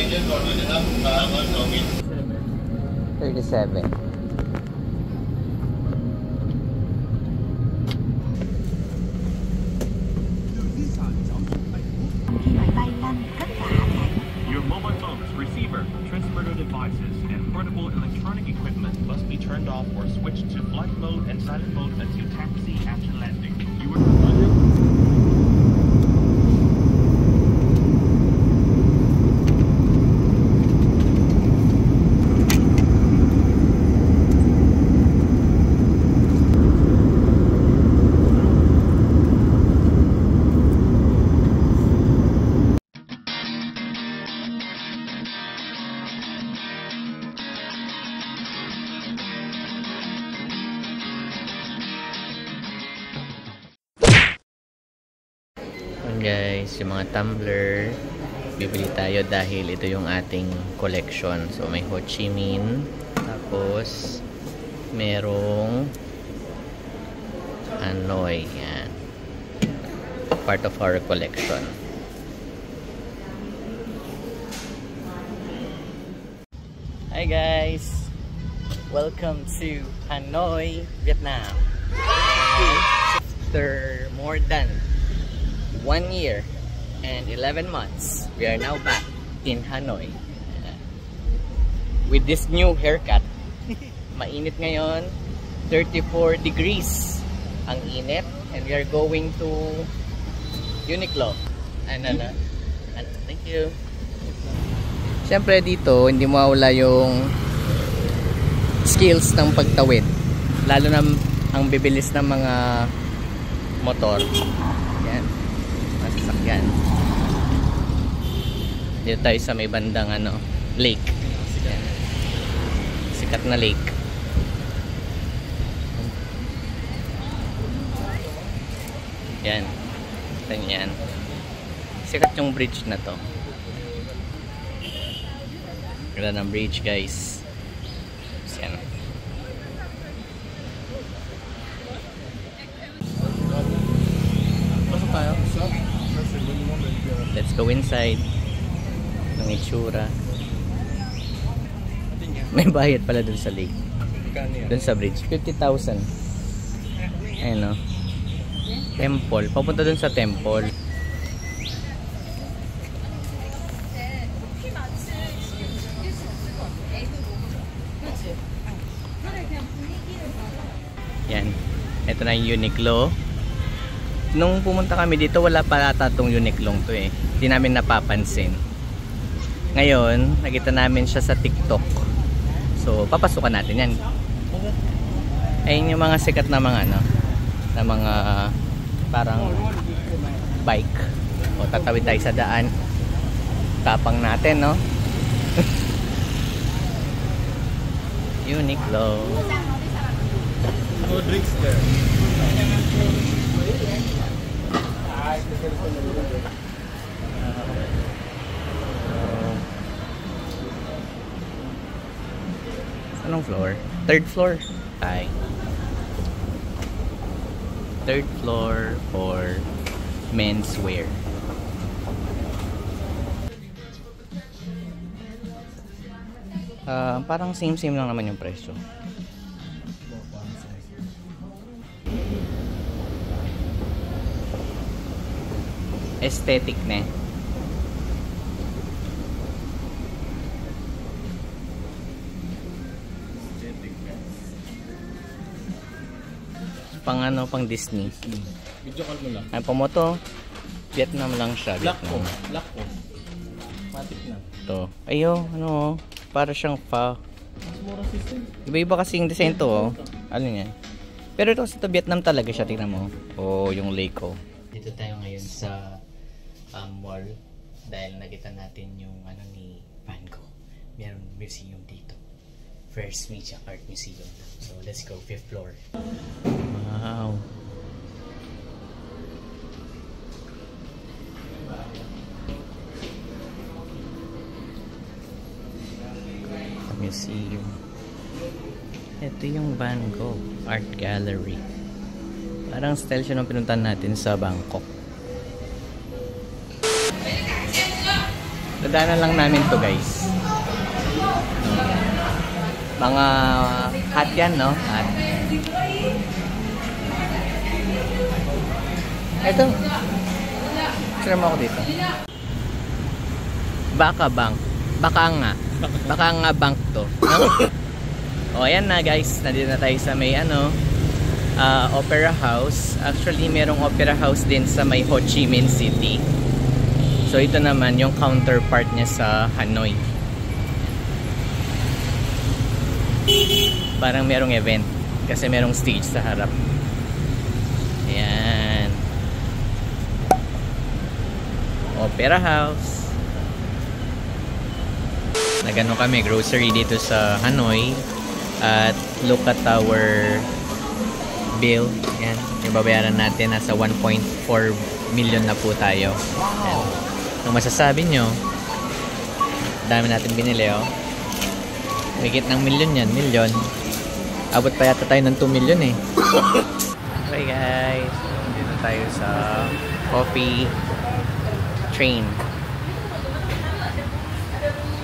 37. Your mobile phones, receiver, transmitter devices, and portable electronic equipment must be turned off or switched to flight mode and silent mode until taxi after landing. You are guys, yung mga tumbler bibili tayo dahil ito yung ating collection. So may Ho Chi Minh, tapos merong Hanoi, yan, part of our collection. Hi guys, welcome to Hanoi, Vietnam. After more than 1 year and 11 months, we are now back in Hanoi with this new haircut. Mainit ngayon, 34 degrees ang init, and we are going to Uniqlo. Thank you. Siyempre dito, hindi mawala yung skills ng pagtawid, lalo na ang bibilis ng mga motor. Yan, masasakyan. Dito tayo sa may bandang lake. Yan. Sikat na lake. Yan. Yan. Sikat yung bridge na to. Ganda ng bridge guys. Yan. Let's go inside. Ang itsura. May bayad pala dun sa lake. Dun sa bridge. 50,000. Ayun o. Temple. Papunta dun sa temple. Yan. Ito na yung Uniqlo. Nung pumunta kami dito, wala pala tatong Uniqlo to eh. Hindi namin napapansin. Ngayon, nakita namin siya sa TikTok. So, papasukan natin yan. Ayun yung mga sikat na mga na mga parang bike. O, tatawid tayo sa daan. Tapang natin, no? Uniqlo. No drinks there. Anong floor? Third floor. Hi. Third floor for menswear. Parang same lang naman yung presyo. Aesthetic na. Pang Disney. Video call mo lang. Ay, pumoto. Vietnam lang siya. Black po. Vietnam. Black po. Matic na. Ito. Ayo, para siyang fa. Mas mura system. Iba-iba kasi yung design to, oh. Ano niya? Pero ito kasi Vietnam talaga siya, tingnan mo. Oh, yung lake, oh. Dito tayo ngayon sa mall dahil nakita natin yung ni Van Gogh. Meron museum dito. First Media Art Museum. So let's go, 5th floor. Wow. Museum. Ito yung Van Gogh Art Gallery. Parang style siya nung pinuntahan natin sa Bangkok. Daanan lang namin to guys. Mga hot yan, no? Hot. Ito. Sira mo ako dito. Baka bank. Baka nga bank to. No? O, ayan na guys. Nandito na tayo sa may Opera House. Actually, merong Opera House din sa may Ho Chi Minh City. So, ito naman yung counterpart niya sa Hanoi. Parang merong event kasi merong stage sa harap. Ayan. Opera House. Nagano kami grocery dito sa Hanoi at look at our bill. Ayan, yung babayaran natin nasa 1.4 million na po tayo. Ayan. Kung masasabi nyo, dami natin binili, oh. Higit ng milyon yan, milyon. Abot pa yata tayo ng 2 million eh. Okay guys, dito tayo sa coffee train.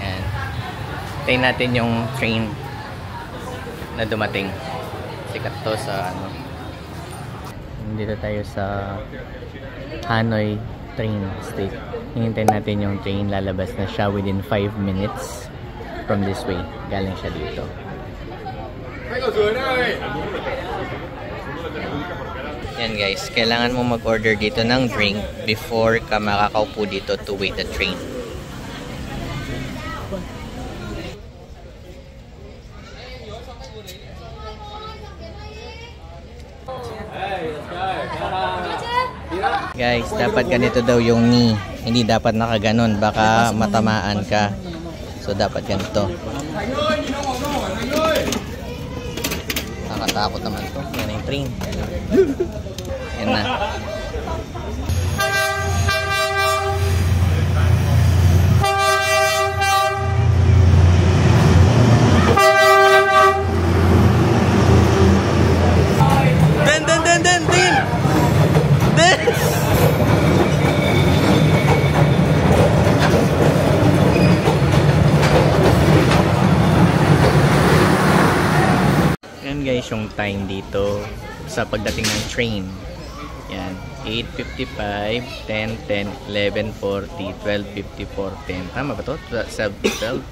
Yan. Tayin natin yung train na dumating. Sikat to sa ano. Dito tayo sa Hanoi train station. Hintayin natin yung train, lalabas na siya within 5 minutes from this way. Galing siya dito. Yan guys, kailangan mo mag-order dito ng drink before ka makakaupo dito to wait the train. Guys, dapat ganito daw yung knee. Hindi dapat nakaganon, baka matamaan ka. So dapat ganito. Nakatakot naman to. Yan yung train. Yan na. Yan guys yung time dito sa pagdating ng train. Yan, 8:55, 10:10, 11:40, 12:54, 10. Tama ba to? 12.